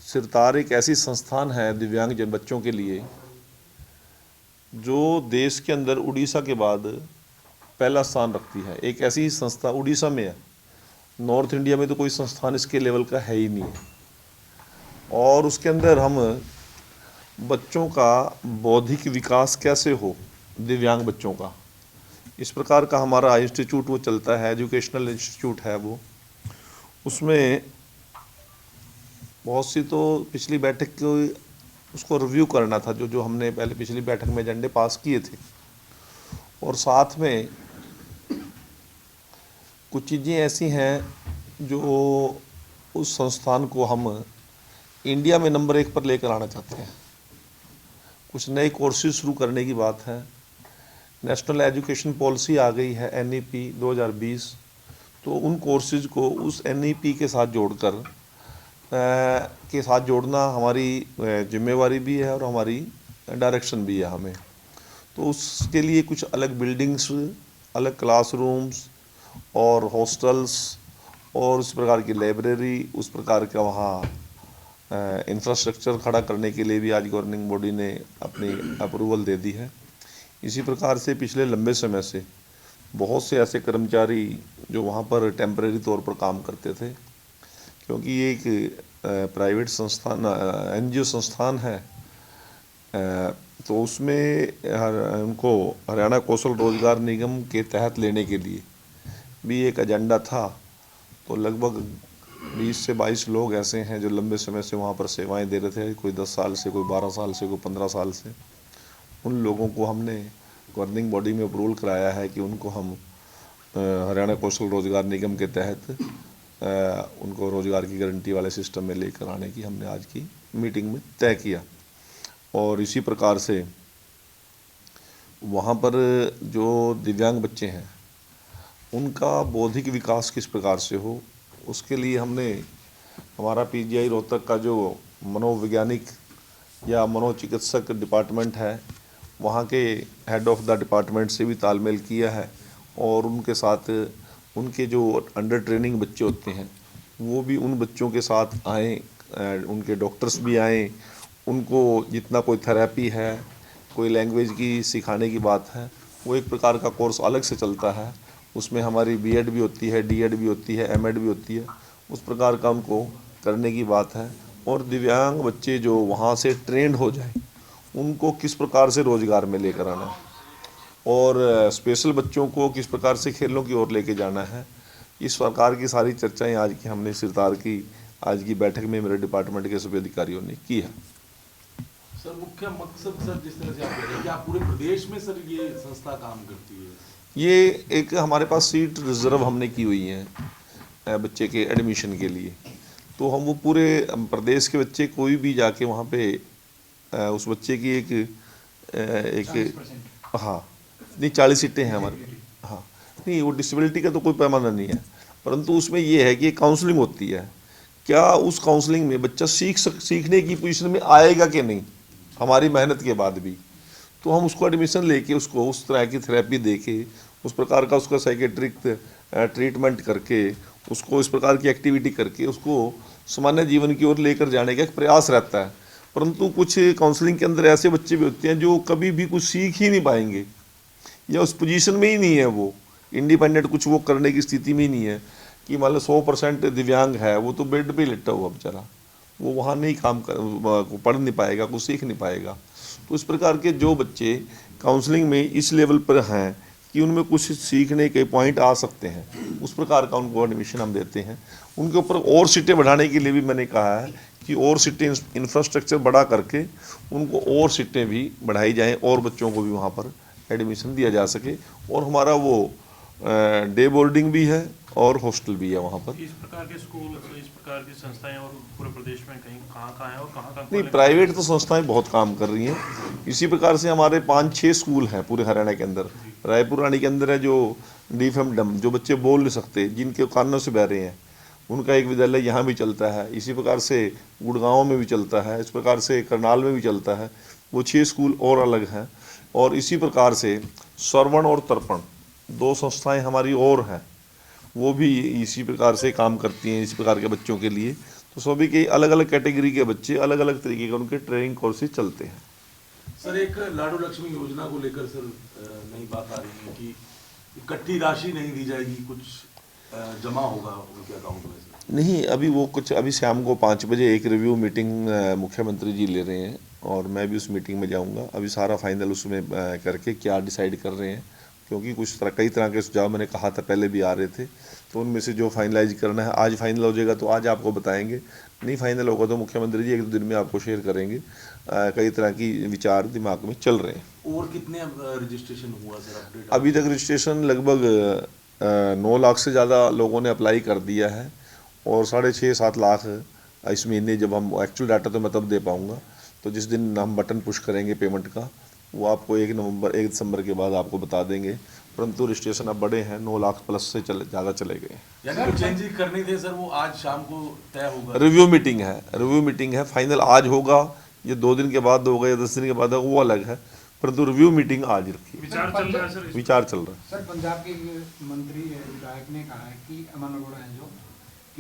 सिरतार एक ऐसी संस्थान है दिव्यांग जन बच्चों के लिए जो देश के अंदर उड़ीसा के बाद पहला स्थान रखती है। एक ऐसी ही संस्था उड़ीसा में है, नॉर्थ इंडिया में तो कोई संस्थान इसके लेवल का है ही नहीं है। और उसके अंदर हम बच्चों का बौद्धिक विकास कैसे हो, दिव्यांग बच्चों का, इस प्रकार का हमारा इंस्टीट्यूट वो चलता है, एजुकेशनल इंस्टीट्यूट है वो। उसमें बहुत सी तो पिछली बैठक को उसको रिव्यू करना था, जो हमने पहले पिछली बैठक में एजेंडे पास किए थे, और साथ में कुछ चीज़ें ऐसी हैं जो उस संस्थान को हम इंडिया में नंबर 1 पर लेकर आना चाहते हैं। कुछ नए कोर्सेज शुरू करने की बात है। नेशनल एजुकेशन पॉलिसी आ गई है NEP 2020, तो उन कोर्सेज को उस NEP के साथ जोड़ना हमारी जिम्मेवारी भी है और हमारी डायरेक्शन भी है हमें। तो उसके लिए कुछ अलग बिल्डिंग्स, अलग क्लासरूम्स और हॉस्टल्स और उस प्रकार की लाइब्रेरी, उस प्रकार का वहाँ इंफ्रास्ट्रक्चर खड़ा करने के लिए भी आज गवर्निंग बॉडी ने अपनी अप्रूवल दे दी है। इसी प्रकार से पिछले लंबे समय से बहुत से ऐसे कर्मचारी जो वहाँ पर टेम्परेरी तौर पर काम करते थे, क्योंकि ये एक प्राइवेट संस्थान NGO संस्थान है, तो उसमें उनको हरियाणा कौशल रोजगार निगम के तहत लेने के लिए भी एक एजेंडा था। तो लगभग 20 से 22 लोग ऐसे हैं जो लंबे समय से वहाँ पर सेवाएं दे रहे थे, कोई 10 साल से, कोई 12 साल से, कोई 15 साल से। उन लोगों को हमने गवर्निंग बॉडी में अप्रूवल कराया है कि उनको हम हरियाणा कौशल रोजगार निगम के तहत उनको रोजगार की गारंटी वाले सिस्टम में लेकर आने की हमने आज की मीटिंग में तय किया। और इसी प्रकार से वहाँ पर जो दिव्यांग बच्चे हैं उनका बौद्धिक विकास किस प्रकार से हो, उसके लिए हमने हमारा PGI रोहतक का जो मनोवैज्ञानिक या मनोचिकित्सक डिपार्टमेंट है, वहाँ के हेड ऑफ द डिपार्टमेंट से भी तालमेल किया है, और उनके साथ उनके जो अंडर ट्रेनिंग बच्चे होते हैं वो भी उन बच्चों के साथ आएँ, उनके डॉक्टर्स भी आएँ, उनको जितना कोई थेरेपी है, कोई लैंग्वेज की सिखाने की बात है, वो एक प्रकार का कोर्स अलग से चलता है। उसमें हमारी B.Ed भी होती है, D.Ed भी होती है, M.Ed भी होती है, उस प्रकार का उनको करने की बात है। और दिव्यांग बच्चे जो वहाँ से ट्रेंड हो जाए उनको किस प्रकार से रोज़गार में लेकर आना है, और स्पेशल बच्चों को किस प्रकार से खेलों की ओर लेके जाना है, इस प्रकार की सारी चर्चाएं आज की हमने सिरतार की आज की बैठक में मेरे डिपार्टमेंट के सभी अधिकारियों ने की है। सर मुख्य मकसद सर जिस तरह से आप कह रहे हैं कि आप पूरे प्रदेश में सर ये संस्था काम करती है? ये एक हमारे पास सीट रिजर्व हमने की हुई है बच्चे के एडमिशन के लिए, तो हम वो पूरे प्रदेश के बच्चे कोई भी जाके वहाँ पे उस बच्चे की एक हाँ नहीं 40 सीटें हैं हमारे, हाँ नहीं वो डिसेबिलिटी का तो कोई पैमाना नहीं है, परंतु उसमें ये है कि काउंसलिंग होती है, क्या उस काउंसलिंग में बच्चा सीखने की पोजीशन में आएगा कि नहीं हमारी मेहनत के बाद भी, तो हम उसको एडमिशन लेके उसको उस तरह की थेरेपी दे के उस प्रकार का उसका साइकेट्रिक ट्रीटमेंट करके उसको इस प्रकार की एक्टिविटी करके उसको सामान्य जीवन की ओर लेकर जाने का एक प्रयास रहता है। परंतु कुछ काउंसलिंग के अंदर ऐसे बच्चे भी होते हैं जो कभी भी कुछ सीख ही नहीं पाएंगे या उस पोजीशन में ही नहीं है, वो इंडिपेंडेंट कुछ वो करने की स्थिति में ही नहीं है, कि मान लो 100% दिव्यांग है, वो तो बेड पे लेटा हुआ बेचारा, वो वहाँ नहीं पढ़ नहीं पाएगा, कुछ सीख नहीं पाएगा। तो इस प्रकार के जो बच्चे काउंसलिंग में इस लेवल पर हैं कि उनमें कुछ सीखने के पॉइंट आ सकते हैं, उस प्रकार का उनको एडमिशन हम देते हैं। उनके ऊपर और सीटें बढ़ाने के लिए भी मैंने कहा है कि और सीटें इंफ्रास्ट्रक्चर बढ़ा करके उनको और सीटें भी बढ़ाई जाएं और बच्चों को भी वहाँ पर एडमिशन दिया जा सके। और हमारा वो डे बोर्डिंग भी है और हॉस्टल भी है वहाँ पर। इस प्रकार के स्कूल, इस प्रकार की संस्थाएं और पूरे प्रदेश में कहीं कहाँ है और कहाँ नहीं, प्राइवेट तो संस्थाएं बहुत काम कर रही हैं। इसी प्रकार से हमारे 5-6 स्कूल हैं पूरे हरियाणा के अंदर। रायपुर रानी के अंदर है जो डीफएमडम, जो बच्चे बोल नहीं सकते, जिनके कानों से बहरे हैं, उनका एक विद्यालय यहाँ भी चलता है। इसी प्रकार से गुड़गांव में भी चलता है, इस प्रकार से करनाल में भी चलता है। वो 6 स्कूल और अलग हैं। और इसी प्रकार से श्रवण और तर्पण 2 संस्थाएं हमारी और हैं, वो भी इसी प्रकार से काम करती हैं इस प्रकार के बच्चों के लिए। तो सभी के अलग अलग कैटेगरी के बच्चे अलग अलग तरीके के उनके ट्रेनिंग कोर्सेज चलते हैं। सर एक लाडू लक्ष्मी योजना को लेकर सर नई बात आ रही है कि इकट्ठी राशि नहीं दी जाएगी, कुछ जमा होगा उनके अकाउंट में सर। नहीं, अभी वो कुछ अभी शाम को 5 बजे एक रिव्यू मीटिंग मुख्यमंत्री जी ले रहे हैं और मैं भी उस मीटिंग में जाऊंगा। अभी सारा फाइनल उसमें करके क्या डिसाइड कर रहे हैं, क्योंकि कई तरह के सुझाव मैंने कहा था पहले भी आ रहे थे, तो उनमें से जो फाइनलाइज करना है आज फाइनल हो जाएगा तो आज आपको बताएंगे, नहीं फाइनल होगा तो मुख्यमंत्री जी 1-2 दिन में आपको शेयर करेंगे। कई तरह की विचार दिमाग में चल रहे हैं। और कितने रजिस्ट्रेशन हुआ सर अपडेट? अभी तक रजिस्ट्रेशन लगभग 9 लाख से ज़्यादा लोगों ने अप्लाई कर दिया है और 6.5-7 लाख इस महीने, जब हम एक्चुअल डाटा तो मैं तब दे पाऊँगा, तो जिस दिन हम बटन पुश करेंगे पेमेंट का वो आपको 1 दिसंबर के बाद आपको बता देंगे। परंतु रजिस्ट्रेशन अब बड़े हैं, 9 लाख प्लस से ज़्यादा चले गए। यानी जो चेंज करनी थे सर वो आज शाम को तय होगा? रिव्यू मीटिंग है, फाइनल आज होगा, ये 2 दिन के बाद होगा या 10 दिन के बाद होगा वो अलग है, परंतु रिव्यू मीटिंग आज रखी है। विचार चल रहा है सर, विचार चल रहा है। सर पंजाब के मंत्री विधायक ने कहा है कि अमन अरोड़ा है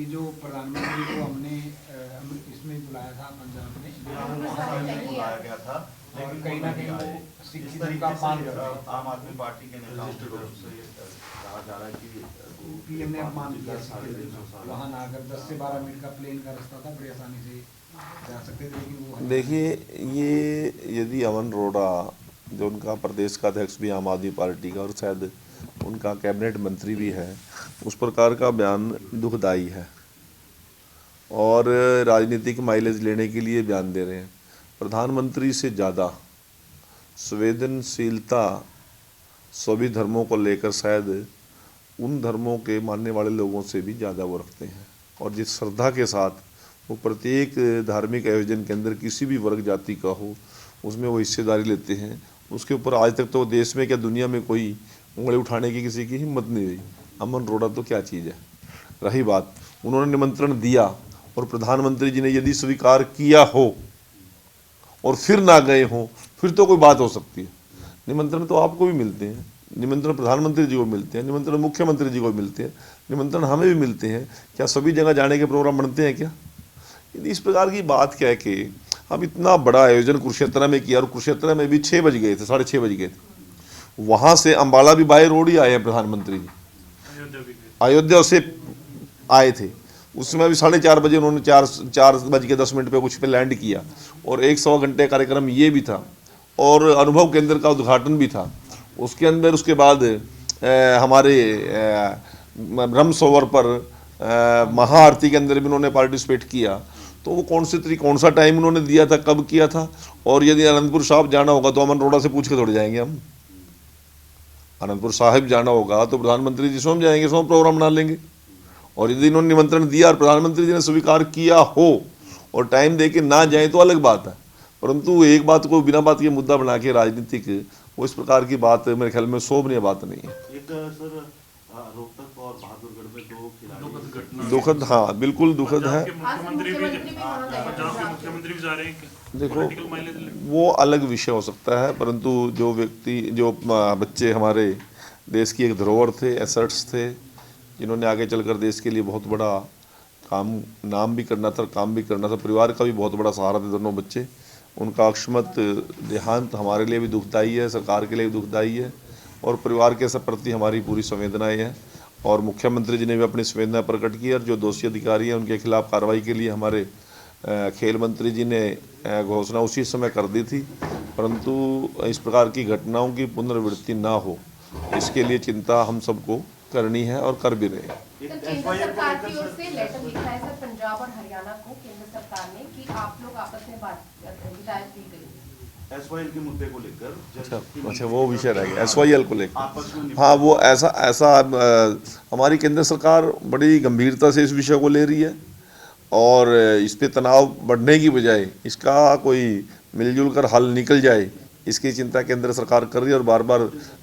जो प्रधानमंत्री को हमने इसमें बुलाया था पंजाब में, बुलाया गया था, और लेकिन कहीं ना कहीं वो इस शिक्षित तरीके का से पान कर रहे हैं। आम आदमी पार्टी के नेताओं की तरफ से कहा जा रहा है कि पीएम ने अपमान किया, वहाँ ना आकर 10 से 12 मिनट का प्लेन का रास्ता था, बड़ी आसानी से जा सकते थे, लेकिन वो देखिए, ये यदि अमन अरोड़ा जो उनका प्रदेश का अध्यक्ष भी आम आदमी पार्टी का और शायद उनका कैबिनेट मंत्री भी है, उस प्रकार का बयान दुखदाई है और राजनीतिक माइलेज लेने के लिए बयान दे रहे हैं। प्रधानमंत्री से ज़्यादा संवेदनशीलता सभी धर्मों को लेकर शायद उन धर्मों के मानने वाले लोगों से भी ज़्यादा वो रखते हैं, और जिस श्रद्धा के साथ वो प्रत्येक धार्मिक आयोजन के अंदर किसी भी वर्ग जाति का हो उसमें वो हिस्सेदारी लेते हैं, उसके ऊपर आज तक तो देश में क्या दुनिया में कोई उंगली उठाने की किसी की हिम्मत नहीं हुई। अमन अरोड़ा तो क्या चीज़ है। रही बात, उन्होंने निमंत्रण दिया और प्रधानमंत्री जी ने यदि स्वीकार किया हो और फिर ना गए हों फिर तो कोई बात हो सकती है। निमंत्रण तो आपको भी मिलते हैं, निमंत्रण प्रधानमंत्री जी को मिलते हैं, निमंत्रण मुख्यमंत्री जी को मिलते हैं, निमंत्रण हमें भी मिलते हैं। क्या सभी जगह जाने के प्रोग्राम बनते हैं क्या? यदि इस प्रकार की बात क्या है कि अब इतना बड़ा आयोजन कुरुक्षेत्र में किया और कुरुक्षेत्र में भी 6 बज गए थे, 6:30 बज गए थे, वहाँ से अम्बाला भी बाय रोड ही आए हैं प्रधानमंत्री जी, अयोध्या से आए थे, उसमें भी 4:30 बजे उन्होंने 4:10 पे कुछ पे लैंड किया और 1-1.25 घंटे कार्यक्रम ये भी था और अनुभव केंद्र का उद्घाटन भी था उसके अंदर। उसके बाद हमारे ब्रह्म सरोवर पर महाआरती के अंदर भी उन्होंने पार्टिसिपेट किया। तो वो कौन सा टाइम उन्होंने दिया था, कब किया था? और यदि अनंतपुर साहिब जाना होगा तो अमन अरोड़ा से पूछ के थोड़े जाएंगे हम। अनंतपुर साहिब जाना होगा तो प्रधानमंत्री जी स्वयं जाएंगे, स्वयं प्रोग्राम बना लेंगे। और यदि इन्होंने निमंत्रण दिया और प्रधानमंत्री जी ने स्वीकार किया हो और टाइम दे के ना जाए तो अलग बात है, परंतु एक बात को बिना बात के मुद्दा बना के राजनीतिक वो इस प्रकार की बात मेरे ख्याल में शोभनीय बात नहीं है। एक सर रोहतक और बहादुरगढ़ में 2 खिलाड़ी दुखद, हाँ बिल्कुल दुखद है। मुख्यमंत्री भी पंजाब के मुख्यमंत्री भी जा रहे हैं। देखो वो अलग विषय हो सकता है, परंतु जो बच्चे हमारे देश की एक धरोहर थे, एसेट्स थे, जिन्होंने आगे चलकर देश के लिए बहुत बड़ा नाम भी करना था, काम भी करना था, परिवार का भी बहुत बड़ा सहारा थे दोनों बच्चे, उनका अकस्मात देहांत हमारे लिए भी दुखदाई है, सरकार के लिए भी दुखदाई है और परिवार के सब प्रति हमारी पूरी संवेदनाएं हैं। और मुख्यमंत्री जी ने भी अपनी संवेदना प्रकट की और जो दोषी अधिकारी हैं उनके खिलाफ कार्रवाई के लिए हमारे खेल मंत्री जी ने घोषणा उसी समय कर दी थी, परंतु इस प्रकार की घटनाओं की पुनरावृत्ति ना हो इसके लिए चिंता हम सबको करनी है और कर भी रहे हैं। केंद्र सरकार की ओर से लेटर लिखा है सर पंजाब और हरियाणा को केंद्र सरकार ने कि आप लोग आपस में बात हिदायत दी गई SYL के मुद्दे को लेकर। अच्छा वो विषय रह गया SYL को लेकर। हाँ वो ऐसा हमारी केंद्र सरकार बड़ी गंभीरता से इस विषय को ले रही है और इस पे तनाव बढ़ने की बजाय इसका कोई मिलजुल कर हल निकल जाए इसकी चिंता केंद्र सरकार कर रही है। और बार बार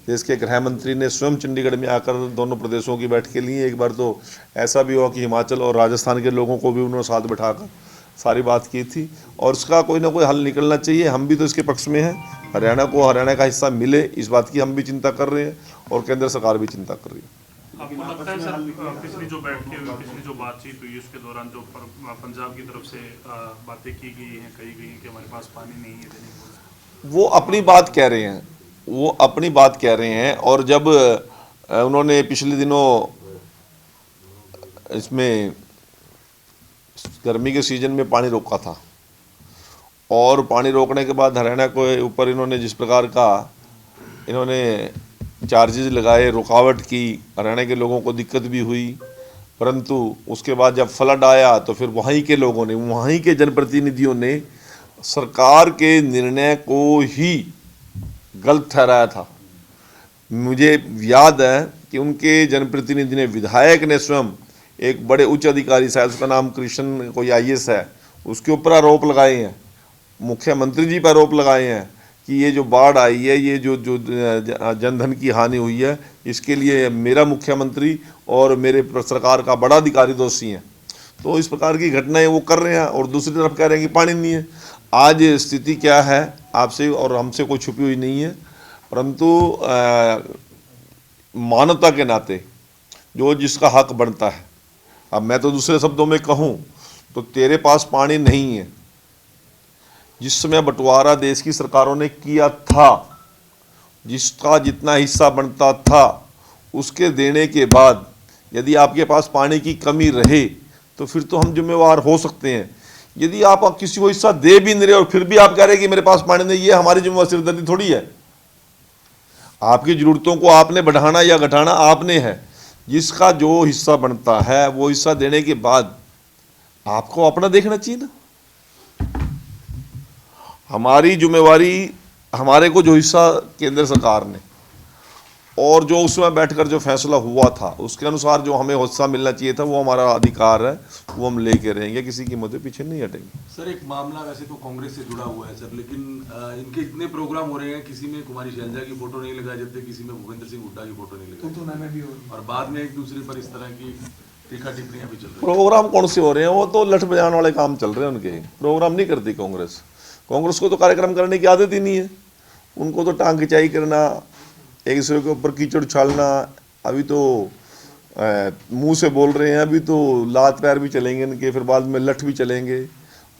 देश के गृह मंत्री ने स्वयं चंडीगढ़ में आकर दोनों प्रदेशों की बैठकें ली। एक बार तो ऐसा भी हुआ कि हिमाचल और राजस्थान के लोगों को भी उन्होंने साथ बैठाकर सारी बात की थी और उसका कोई ना कोई हल निकलना चाहिए। हम भी तो इसके पक्ष में हैं, हरियाणा को हरियाणा का हिस्सा मिले इस बात की हम भी चिंता कर रहे हैं और केंद्र सरकार भी चिंता कर रही है। आपको आपस लगता है में सर हल निकलेगा? पिछली जो बैठकें हुई, पिछली जो बातचीत हुई उसके दौरान जो पंजाब की तरफ से बातें की गई हैं, कही गई हैं कि हमारे पास पानी नहीं है देने को, वो अपनी बात कह रहे हैं, वो अपनी बात कह रहे हैं। और जब उन्होंने पिछले दिनों इसमें गर्मी के सीजन में पानी रोका था और पानी रोकने के बाद हरियाणा को ऊपर इन्होंने जिस प्रकार का इन्होंने चार्जेस लगाए, रुकावट की, हरियाणा के लोगों को दिक्कत भी हुई, परंतु उसके बाद जब फ्लड आया तो फिर वहीं के लोगों ने, वहीं के जनप्रतिनिधियों ने सरकार के निर्णय को ही गलत ठहराया था। मुझे याद है कि उनके जनप्रतिनिधि ने, विधायक ने स्वयं, एक बड़े उच्च अधिकारी, शायद उसका नाम कृष्ण कोई IAS है, उसके ऊपर आरोप लगाए हैं, मुख्यमंत्री जी पर आरोप लगाए हैं कि ये जो बाढ़ आई है, ये जो जनधन की हानि हुई है, इसके लिए मेरा मुख्यमंत्री और मेरे सरकार का बड़ा अधिकारी दोषी हैं। तो इस प्रकार की घटनाएं वो कर रहे हैं और दूसरी तरफ कह रहे हैं कि पानी नहीं है। आज स्थिति क्या है, आपसे और हमसे कोई छुपी हुई नहीं है, परंतु मानवता के नाते जो जिसका हक बनता है, अब मैं तो दूसरे शब्दों में कहूँ तो तेरे पास पानी नहीं है, जिस समय बंटवारा देश की सरकारों ने किया था, जिसका जितना हिस्सा बनता था, उसके देने के बाद यदि आपके पास पानी की कमी रहे तो फिर तो हम जिम्मेवार हो सकते हैं। यदि आप किसी को हिस्सा दे भी नहीं रहे और फिर भी आप कह रहे हैं कि मेरे पास पानी नहीं, ये हमारी जिम्मेवारी, सिरदर्दी थोड़ी है। आपकी जरूरतों को आपने बढ़ाना या घटाना आपने है। जिसका जो हिस्सा बनता है वो हिस्सा देने के बाद आपको अपना देखना चाहिए ना। हमारी जिम्मेवारी, हमारे को जो हिस्सा केंद्र सरकार ने और जो उसमें बैठकर जो फैसला हुआ था उसके अनुसार जो हमें हिस्सा मिलना चाहिए था, वो हमारा अधिकार है, वो हम लेके रहेंगे, किसी की मदद पीछे नहीं हटेंगे। सर एक मामला वैसे तो कांग्रेस से जुड़ा हुआ है सर, लेकिन इनके इतने प्रोग्राम हो रहे हैं, किसी में कुमारी शैलजा की फोटो नहीं लगाई जाती, किसी में भूपेंद्र सिंह हुड्डा की फोटो नहीं लगाई में भी हो रही है। और बाद में एक दूसरे पर इस तरह की टीका टिप्पणियां भी चल रही है। प्रोग्राम कौन से हो रहे हैं? वो तो लठ बजाने वाले काम चल रहे हैं उनके। प्रोग्राम नहीं करती कांग्रेस। कांग्रेस को तो कार्यक्रम करने की आदत ही नहीं है। उनको तो टांग खिंचाई करना, एक दूसरे के ऊपर कीचड़ उछालना, अभी तो मुंह से बोल रहे हैं, अभी तो लात पैर भी चलेंगे इनके, फिर बाद में लठ भी चलेंगे।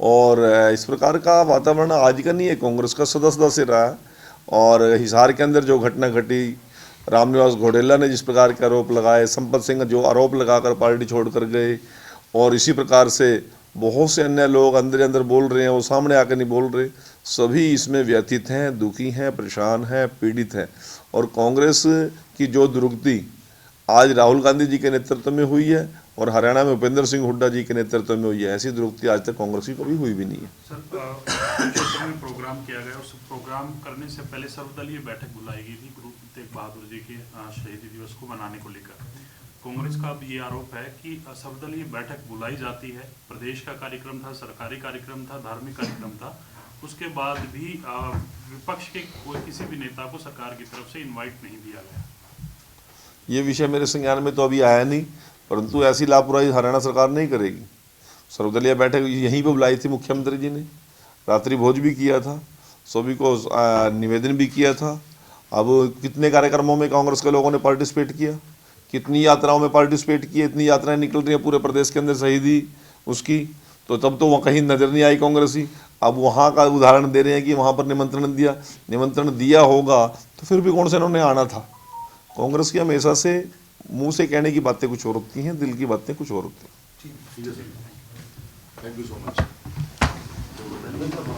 और इस प्रकार का वातावरण आज का नहीं है, कांग्रेस का सदा से रहा है। और हिसार के अंदर जो घटना घटी, रामनिवास घोडेला ने जिस प्रकार के आरोप लगाए, संपत सिंह जो आरोप लगाकर पार्टी छोड़कर गए, और इसी प्रकार से बहुत से अन्य लोग अंदर बोल रहे हैं, वो सामने आकर नहीं बोल रहे, सभी इसमें व्यथित हैं, दुखी हैं, परेशान हैं, पीड़ित हैं। और कांग्रेस की जो दुर्गति आज राहुल गांधी जी के नेतृत्व में हुई है और हरियाणा में भूपेंद्र सिंह हुड्डा जी के नेतृत्व में हुई है, ऐसी दुर्गति आज तक कांग्रेस की कभी हुई भी नहीं है। सर क्षेत्र में प्रोग्राम किया गया, उस प्रोग्राम करने से पहले सर्वदलीय बैठक बुलाई गई थी गुरु तेग बहादुर जी के शहीदी दिवस को मनाने को लेकर। कांग्रेस का अब ये आरोप है कि सर्वदलीय बैठक बुलाई जाती है, प्रदेश का कार्यक्रम था, सरकारी कार्यक्रम था, धार्मिक कार्यक्रम था, उसके बाद भी विपक्ष के कोई किसी भी नेता को सरकार की तरफ से इनवाइट नहीं दिया गया। ये विषय मेरे संज्ञान में तो अभी आया नहीं, परंतु ऐसी लापरवाही हरियाणा सरकार नहीं करेगी। सर्वदलीय बैठक यहीं पर बुलाई थी मुख्यमंत्री जी ने, रात्रि भोज भी किया था, सभी को निवेदन भी किया था। अब कितने कार्यक्रमों में कांग्रेस के लोगों ने पार्टिसिपेट किया, कितनी यात्राओं में पार्टिसिपेट किए, इतनी यात्राएं निकल रही हैं पूरे प्रदेश के अंदर शहीदी उसकी, तो तब तो वहाँ कहीं नजर नहीं आई कांग्रेसी। अब वहाँ का उदाहरण दे रहे हैं कि वहाँ पर निमंत्रण दिया होगा तो फिर भी कौन से इन्होंने आना था। कांग्रेस की हमेशा से मुंह से कहने की बातें कुछ और होती हैं, दिल की बातें कुछ और होती हैं। ठीक है sir, thank you so much.